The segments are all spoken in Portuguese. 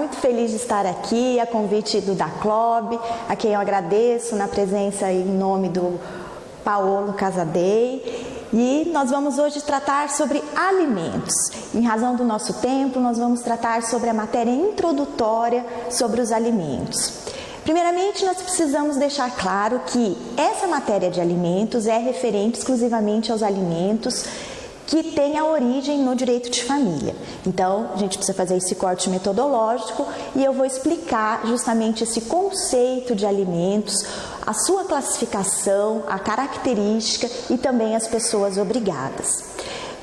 muito feliz de estar aqui, a convite do DACLOB, a quem eu agradeço na presença em nome do Paolo Casadei. E nós vamos hoje tratar sobre alimentos. Em razão do nosso tempo, nós vamos tratar sobre a matéria introdutória sobre os alimentos. Primeiramente, nós precisamos deixar claro que essa matéria de alimentos é referente exclusivamente aos alimentos que tem a origem no direito de família. Então, a gente precisa fazer esse corte metodológico e eu vou explicar justamente esse conceito de alimentos, a sua classificação, a característica e também as pessoas obrigadas.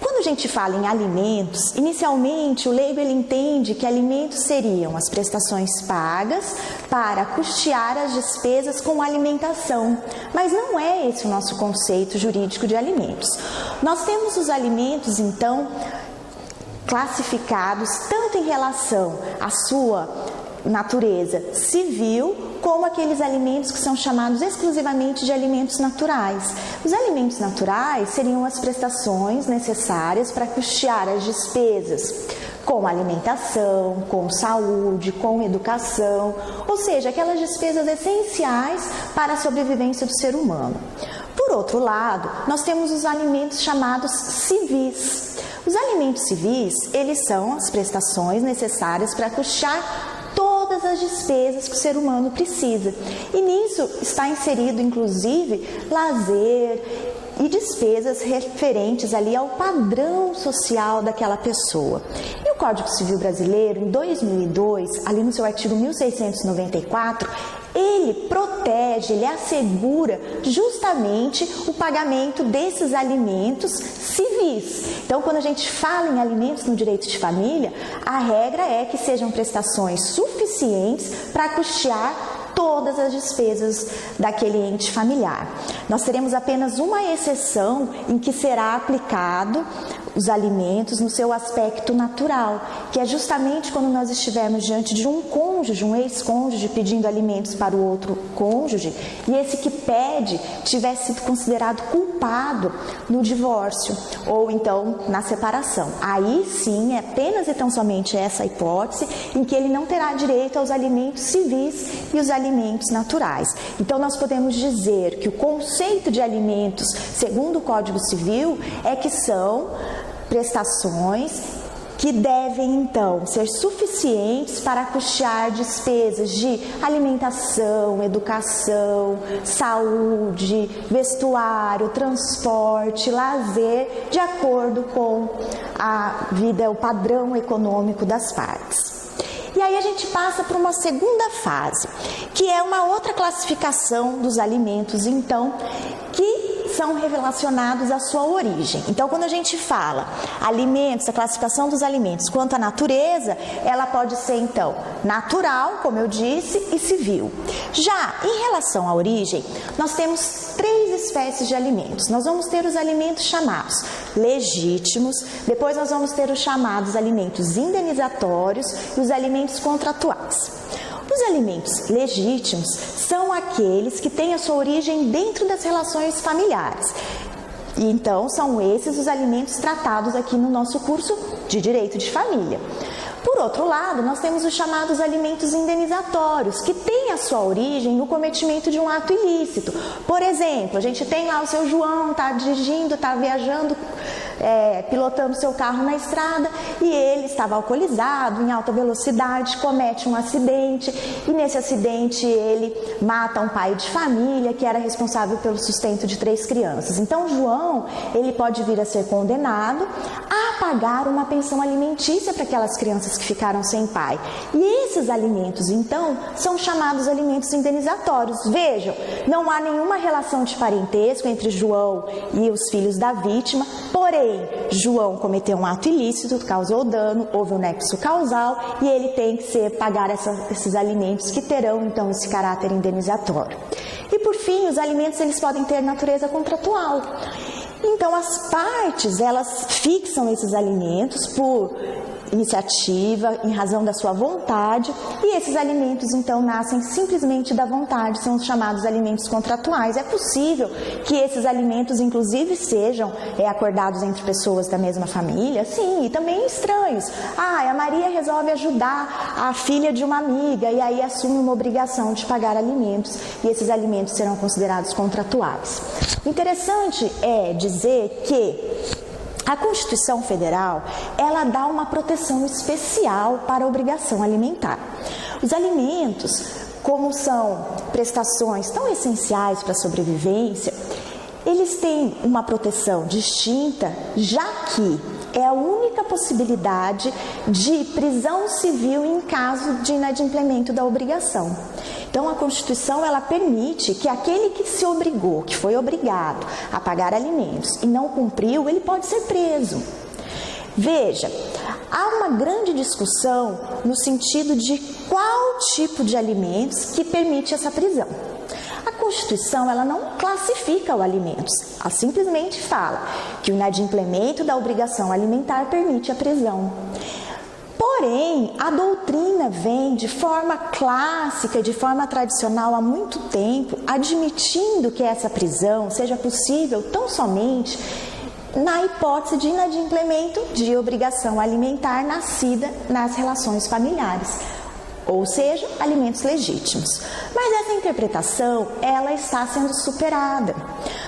Quando a gente fala em alimentos, inicialmente o leigo ele entende que alimentos seriam as prestações pagas para custear as despesas com alimentação, mas não é esse o nosso conceito jurídico de alimentos. Nós temos os alimentos, então, classificados tanto em relação à sua natureza civil, como aqueles alimentos que são chamados exclusivamente de alimentos naturais. Os alimentos naturais seriam as prestações necessárias para custear as despesas com alimentação, com saúde, com educação, ou seja, aquelas despesas essenciais para a sobrevivência do ser humano. Por outro lado, nós temos os alimentos chamados civis. Os alimentos civis, eles são as prestações necessárias para custear todas as despesas que o ser humano precisa. E nisso está inserido, inclusive, lazer e despesas referentes ali ao padrão social daquela pessoa. E o Código Civil Brasileiro, em 2002, ali no seu artigo 1694, ele protege, ele assegura justamente o pagamento desses alimentos civis. Então, quando a gente fala em alimentos no direito de família, a regra é que sejam prestações suficientes para custear todas as despesas daquele ente familiar. Nós teremos apenas uma exceção em que será aplicado os alimentos no seu aspecto natural, que é justamente quando nós estivermos diante de um cônjuge, um ex-cônjuge pedindo alimentos para o outro cônjuge, e esse que pede tiver sido considerado culpado no divórcio ou então na separação. Aí sim, é apenas e tão somente essa hipótese em que ele não terá direito aos alimentos civis e os alimentos naturais. Então nós podemos dizer que o conceito de alimentos, segundo o Código Civil, é que são prestações que devem, então, ser suficientes para custear despesas de alimentação, educação, saúde, vestuário, transporte, lazer, de acordo com a vida, o padrão econômico das partes. E aí a gente passa para uma segunda fase, que é uma outra classificação dos alimentos, então, que são relacionados à sua origem. Então, quando a gente fala alimentos, a classificação dos alimentos quanto à natureza, ela pode ser, então, natural, como eu disse, e civil. Já em relação à origem, nós temos três espécies de alimentos. Nós vamos ter os alimentos chamados legítimos, depois nós vamos ter os chamados alimentos indenizatórios e os alimentos contratuais. Os alimentos legítimos são aqueles que têm a sua origem dentro das relações familiares. E então são esses os alimentos tratados aqui no nosso curso de Direito de Família. Por outro lado, nós temos os chamados alimentos indenizatórios, que têm a sua origem no cometimento de um ato ilícito. Por exemplo, a gente tem lá o seu João, está dirigindo, está viajando, pilotando seu carro na estrada e ele estava alcoolizado, em alta velocidade, comete um acidente e nesse acidente ele mata um pai de família que era responsável pelo sustento de 3 crianças. Então, João, ele pode vir a ser condenado a pagar uma pensão alimentícia para aquelas crianças que ficaram sem pai. E esses alimentos, então, são chamados alimentos indenizatórios. Vejam, não há nenhuma relação de parentesco entre João e os filhos da vítima, porém, João cometeu um ato ilícito, causou dano, houve um nexo causal e ele tem que pagar esses alimentos que terão, então, esse caráter indenizatório. E, por fim, os alimentos eles podem ter natureza contratual. Então, as partes, elas fixam esses alimentos por iniciativa, em razão da sua vontade, e esses alimentos então nascem simplesmente da vontade, são os chamados alimentos contratuais. É possível que esses alimentos inclusive sejam acordados entre pessoas da mesma família, sim, e também estranhos. A Maria resolve ajudar a filha de uma amiga e aí assume uma obrigação de pagar alimentos, e esses alimentos serão considerados contratuais. O interessante é dizer que a Constituição Federal, ela dá uma proteção especial para a obrigação alimentar. Os alimentos, como são prestações tão essenciais para a sobrevivência, eles têm uma proteção distinta, já que é a única possibilidade de prisão civil em caso de inadimplemento da obrigação. Então, a Constituição, ela permite que aquele que se obrigou, que foi obrigado a pagar alimentos e não cumpriu, ele pode ser preso. Veja, há uma grande discussão no sentido de qual tipo de alimentos que permite essa prisão. A Constituição, ela não classifica os alimentos, ela simplesmente fala que o inadimplemento da obrigação alimentar permite a prisão. Porém, a doutrina vem de forma clássica, de forma tradicional há muito tempo, admitindo que essa prisão seja possível tão somente na hipótese de inadimplemento de obrigação alimentar nascida nas relações familiares, ou seja, alimentos legítimos. Mas essa interpretação, ela está sendo superada.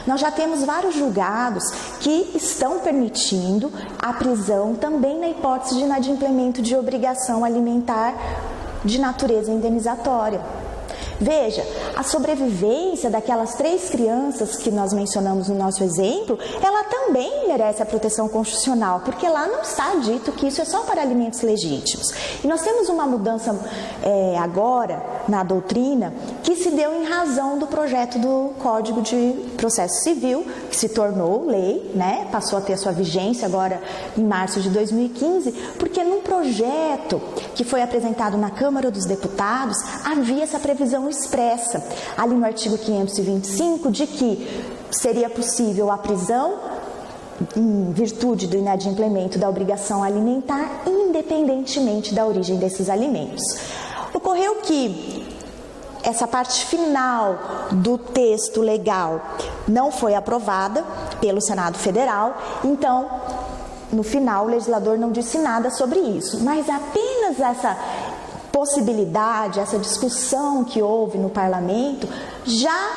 Nós já temos vários julgados que estão permitindo a prisão também na hipótese de inadimplemento de obrigação alimentar de natureza indenizatória. Veja, a sobrevivência daquelas 3 crianças que nós mencionamos no nosso exemplo, ela também merece a proteção constitucional, porque lá não está dito que isso é só para alimentos legítimos. E nós temos uma mudança agora na doutrina que se deu em razão do projeto do Código de Processo Civil, que se tornou lei, né? Passou a ter sua vigência agora em março de 2015, porque num projeto que foi apresentado na Câmara dos Deputados, havia essa previsão expressa, ali no artigo 525, de que seria possível a prisão em virtude do inadimplemento da obrigação alimentar, independentemente da origem desses alimentos. Ocorreu que essa parte final do texto legal não foi aprovada pelo Senado Federal, então, no final, o legislador não disse nada sobre isso, mas apenas essa possibilidade, essa discussão que houve no parlamento já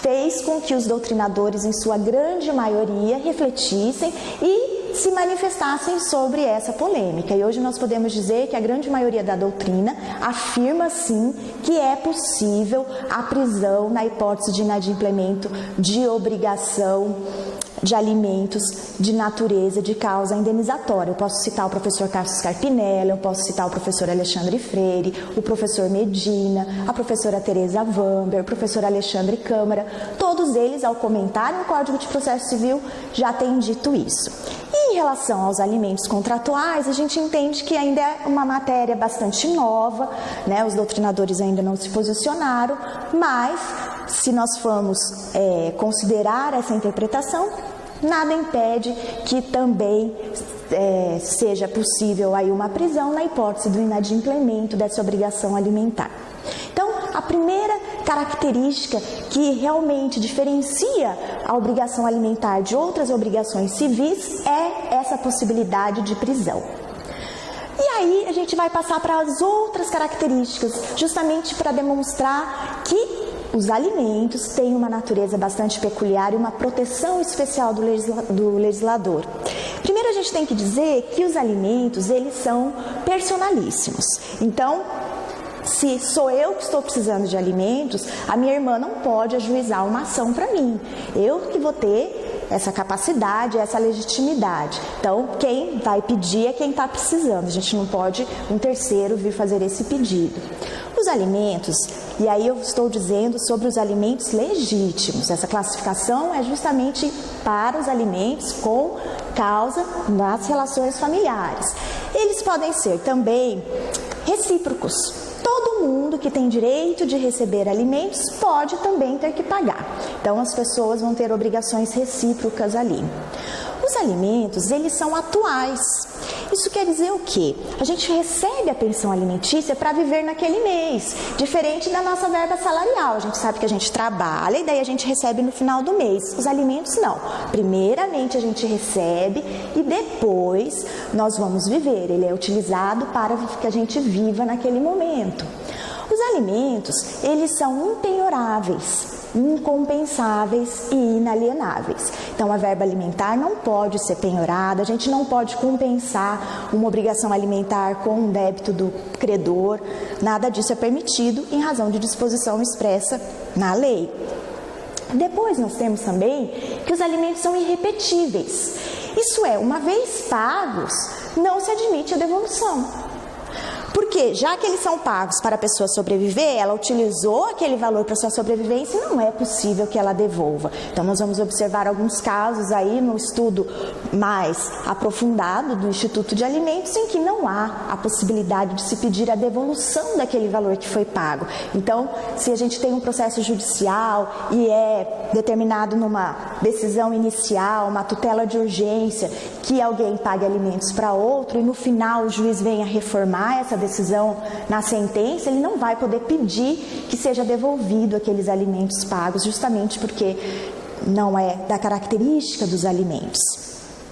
fez com que os doutrinadores, em sua grande maioria, refletissem e se manifestassem sobre essa polêmica. E hoje nós podemos dizer que a grande maioria da doutrina afirma sim que é possível a prisão na hipótese de inadimplemento de obrigação de alimentos de natureza de causa indenizatória. Eu posso citar o professor Carlos Scarpinelli, eu posso citar o professor Alexandre Freire, o professor Medina, a professora Teresa Vamber, o professor Alexandre Câmara. Todos eles, ao comentarem o Código de Processo Civil, já têm dito isso. E em relação aos alimentos contratuais, a gente entende que ainda é uma matéria bastante nova, né? Os doutrinadores ainda não se posicionaram, mas se nós formos considerar essa interpretação, nada impede que também seja possível aí uma prisão na hipótese do inadimplemento dessa obrigação alimentar. Então, a primeira característica que realmente diferencia a obrigação alimentar de outras obrigações civis é essa possibilidade de prisão. E aí a gente vai passar para as outras características, justamente para demonstrar que os alimentos têm uma natureza bastante peculiar e uma proteção especial do legislador. Primeiro a gente tem que dizer que os alimentos, eles são personalíssimos. Então, se sou eu que estou precisando de alimentos, a minha irmã não pode ajuizar uma ação para mim. Eu que vou ter essa capacidade, essa legitimidade. Então, quem vai pedir é quem está precisando. A gente não pode um terceiro vir fazer esse pedido. Os alimentos, e aí eu estou dizendo sobre os alimentos legítimos. Essa classificação é justamente para os alimentos com causa nas relações familiares. Eles podem ser também recíprocos. Todo mundo que tem direito de receber alimentos pode também ter que pagar. Então, as pessoas vão ter obrigações recíprocas ali. Os alimentos, eles são atuais. Isso Isso quer dizer o quê? A gente recebe a pensão alimentícia para viver naquele mês, diferente da nossa verba salarial. A gente sabe que a gente trabalha e daí a gente recebe no final do mês. Os alimentos não. Primeiramente a gente recebe e depois nós vamos viver. Ele é utilizado para que a gente viva naquele momento. Os alimentos, eles são impenhoráveis, incompensáveis e inalienáveis. Então, a verba alimentar não pode ser penhorada, a gente não pode compensar uma obrigação alimentar com um débito do credor, nada disso é permitido em razão de disposição expressa na lei. Depois nós temos também que os alimentos são irrepetíveis. Isso é, uma vez pagos, não se admite a devolução. Porque, já que eles são pagos para a pessoa sobreviver, ela utilizou aquele valor para sua sobrevivência e não é possível que ela devolva. Então, nós vamos observar alguns casos aí no estudo mais aprofundado do Instituto de Alimentos em que não há a possibilidade de se pedir a devolução daquele valor que foi pago. Então, se a gente tem um processo judicial e é determinado numa decisão inicial, uma tutela de urgência, que alguém pague alimentos para outro e no final o juiz venha reformar essa decisão na sentença, ele não vai poder pedir que seja devolvido aqueles alimentos pagos, justamente porque não é da característica dos alimentos.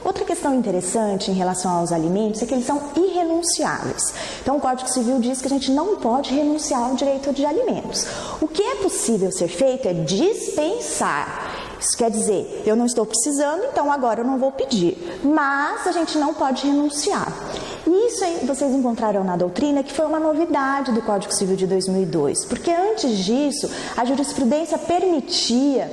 Outra questão interessante em relação aos alimentos é que eles são irrenunciáveis. Então, o Código Civil diz que a gente não pode renunciar ao direito de alimentos. O que é possível ser feito é dispensar. Isso quer dizer, eu não estou precisando, então agora eu não vou pedir. Mas a gente não pode renunciar. E isso aí vocês encontrarão na doutrina que foi uma novidade do Código Civil de 2002. Porque antes disso, a jurisprudência permitia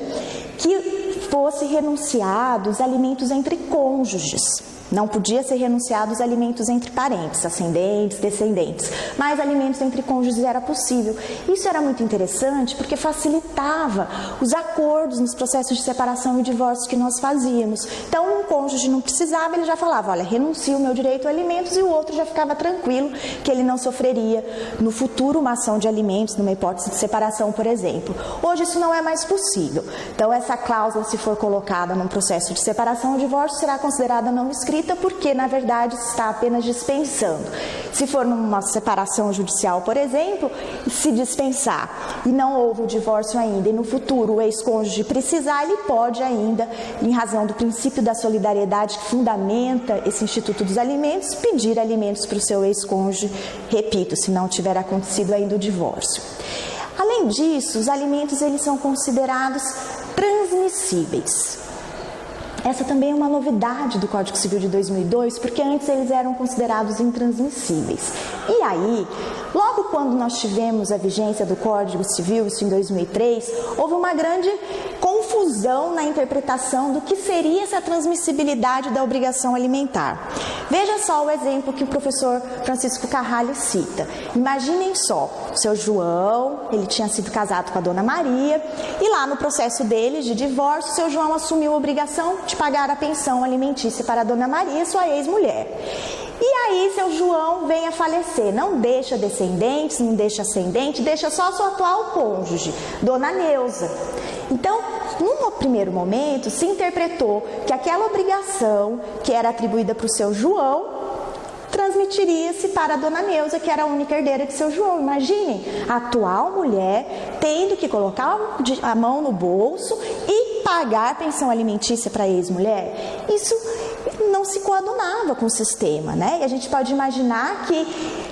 que fosse renunciados alimentos entre cônjuges. Não podia ser renunciados alimentos entre parentes, ascendentes, descendentes, mas alimentos entre cônjuges era possível. Isso era muito interessante porque facilitava os acordos nos processos de separação e divórcio que nós fazíamos. Então, um cônjuge não precisava, ele já falava, olha, renuncio o meu direito a alimentos, e o outro já ficava tranquilo que ele não sofreria no futuro uma ação de alimentos, numa hipótese de separação, por exemplo. Hoje isso não é mais possível. Então, essa cláusula, se for colocada num processo de separação ou divórcio, será considerada não escrita, porque, na verdade, se está apenas dispensando. Se for numa separação judicial, por exemplo, se dispensar e não houve o divórcio ainda, e no futuro o ex-cônjuge precisar, ele pode ainda, em razão do princípio da solidariedade que fundamenta esse Instituto dos Alimentos, pedir alimentos para o seu ex-cônjuge, repito, se não tiver acontecido ainda o divórcio. Além disso, os alimentos eles são considerados transmissíveis. Essa também é uma novidade do Código Civil de 2002, porque antes eles eram considerados intransmissíveis. E aí, logo quando nós tivemos a vigência do Código Civil, isso em 2003, houve uma grande confusão na interpretação do que seria essa transmissibilidade da obrigação alimentar. Veja só o exemplo que o professor Francisco Carralho cita. Imaginem só, o seu João, ele tinha sido casado com a dona Maria, e lá no processo deles de divórcio, o seu João assumiu a obrigação de pagar a pensão alimentícia para a dona Maria, sua ex-mulher. E aí seu João vem a falecer, não deixa descendentes, não deixa ascendente, deixa só sua atual cônjuge, dona Neuza. Então, num primeiro momento, se interpretou que aquela obrigação que era atribuída para o seu João transmitiria-se para a dona Neuza, que era a única herdeira de seu João. Imaginem, a atual mulher tendo que colocar a mão no bolso e pagar a pensão alimentícia para a ex-mulher. Isso não se coadunava com o sistema, né? E a gente pode imaginar que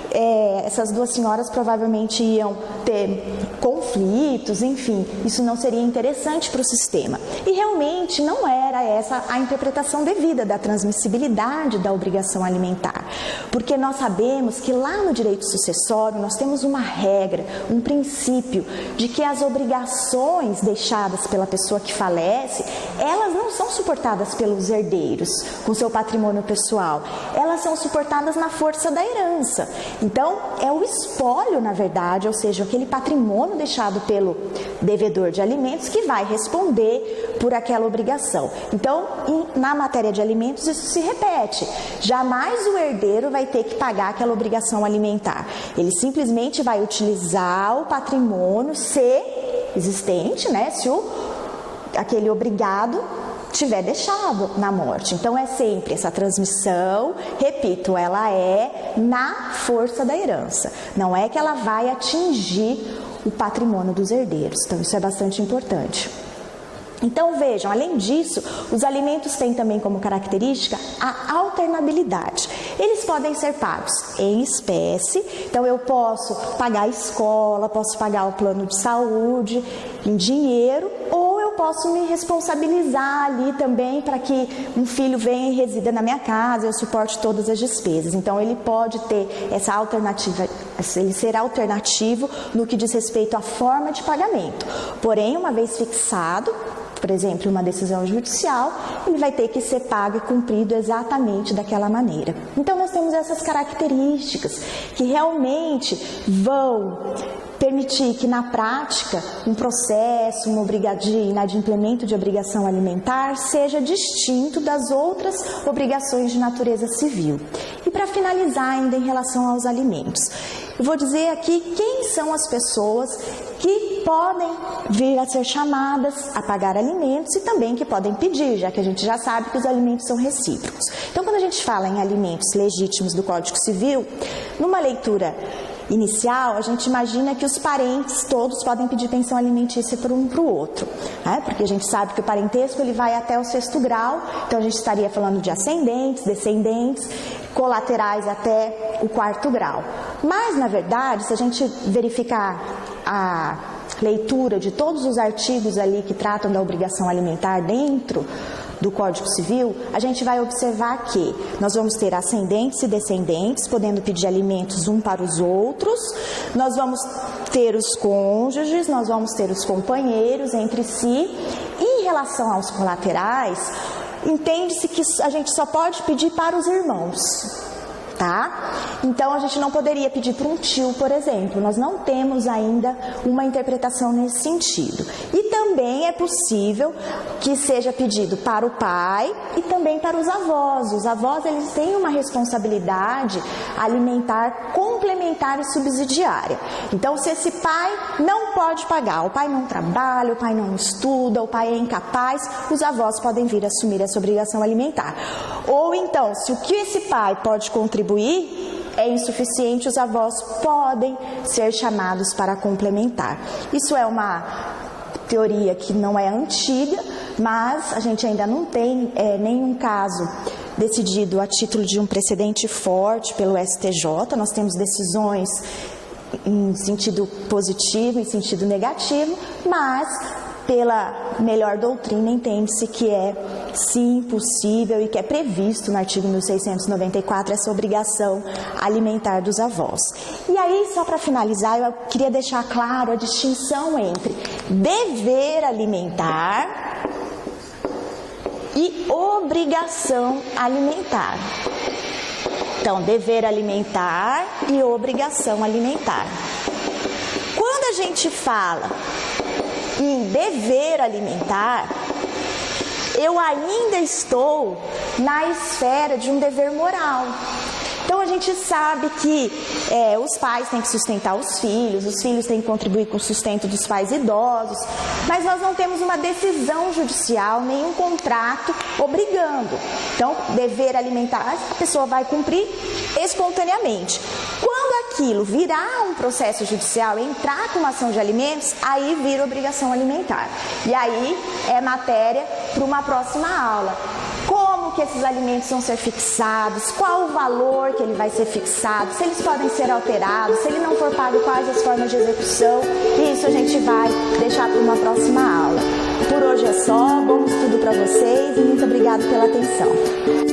essas duas senhoras provavelmente iam ter conflitos, enfim, isso não seria interessante para o sistema. E realmente não era essa a interpretação devida da transmissibilidade da obrigação alimentar, porque nós sabemos que lá no direito sucessório nós temos uma regra, um princípio de que as obrigações deixadas pela pessoa que falece, elas não são suportadas pelos herdeiros com seu patrimônio pessoal, elas são suportadas na força da herança. Então, é o espólio, na verdade, ou seja, aquele patrimônio deixado pelo devedor de alimentos que vai responder por aquela obrigação. Então, na matéria de alimentos, isso se repete. Jamais o herdeiro vai ter que pagar aquela obrigação alimentar. Ele simplesmente vai utilizar o patrimônio, se existente, né, se aquele obrigado tiver deixado na morte. Então é sempre essa transmissão, repito, ela é na força da herança, não é que ela vai atingir o patrimônio dos herdeiros. Então isso é bastante importante. Então vejam, além disso, os alimentos têm também como característica a alternabilidade. Eles podem ser pagos em espécie, então eu posso pagar a escola, posso pagar o plano de saúde em dinheiro, ou eu posso me responsabilizar ali também para que um filho venha e resida na minha casa, eu suporte todas as despesas. Então ele pode ter essa alternativa, ele ser alternativo no que diz respeito à forma de pagamento. Porém, uma vez fixado, por exemplo, uma decisão judicial, ele vai ter que ser pago e cumprido exatamente daquela maneira. Então nós temos essas características que realmente vão permitir que na prática um processo, de inadimplemento de obrigação alimentar seja distinto das outras obrigações de natureza civil. E para finalizar ainda em relação aos alimentos, eu vou dizer aqui quem são as pessoas que podem vir a ser chamadas a pagar alimentos e também que podem pedir, já que a gente já sabe que os alimentos são recíprocos. Então, quando a gente fala em alimentos legítimos do Código Civil, numa leitura inicial, a gente imagina que os parentes todos podem pedir pensão alimentícia para um para o outro, né? Porque a gente sabe que o parentesco ele vai até o 6º grau, então a gente estaria falando de ascendentes, descendentes, colaterais até o 4º grau. Mas, na verdade, se a gente verificar a leitura de todos os artigos ali que tratam da obrigação alimentar dentro do Código Civil, a gente vai observar que nós vamos ter ascendentes e descendentes podendo pedir alimentos um para os outros, nós vamos ter os cônjuges, nós vamos ter os companheiros entre si. E em relação aos colaterais, entende-se que a gente só pode pedir para os irmãos, tá? Então a gente não poderia pedir para um tio, por exemplo. Nós não temos ainda uma interpretação nesse sentido. E também é possível que seja pedido para o pai e também para os avós. Os avós, eles têm uma responsabilidade alimentar complementar e subsidiária. Então, se esse pai não pode pagar, o pai não trabalha, o pai não estuda, o pai é incapaz, os avós podem vir assumir essa obrigação alimentar. Ou então, se o que esse pai pode contribuir é insuficiente, os avós podem ser chamados para complementar. Isso é uma teoria que não é antiga, mas a gente ainda não tem nenhum caso decidido a título de um precedente forte pelo STJ. Nós temos decisões em sentido positivo, em sentido negativo, mas pela melhor doutrina entende-se que é sim possível e que é previsto no artigo 1694 essa obrigação alimentar dos avós. E aí, só para finalizar, eu queria deixar claro a distinção entre dever alimentar e obrigação alimentar. Então, dever alimentar e obrigação alimentar. Quando a gente fala em dever alimentar, eu ainda estou na esfera de um dever moral. Então a gente sabe que os pais têm que sustentar os filhos têm que contribuir com o sustento dos pais idosos, mas nós não temos uma decisão judicial, nenhum contrato obrigando. Então, dever alimentar, a pessoa vai cumprir espontaneamente. Quando aquilo virar um processo judicial, entrar com uma ação de alimentos, aí vira obrigação alimentar. E aí é matéria para uma próxima aula. Como que esses alimentos vão ser fixados, qual o valor que ele vai ser fixado, se eles podem ser alterados, se ele não for pago, quais as formas de execução. Isso a gente vai deixar para uma próxima aula. Por hoje é só, bom estudo para vocês e muito obrigada pela atenção.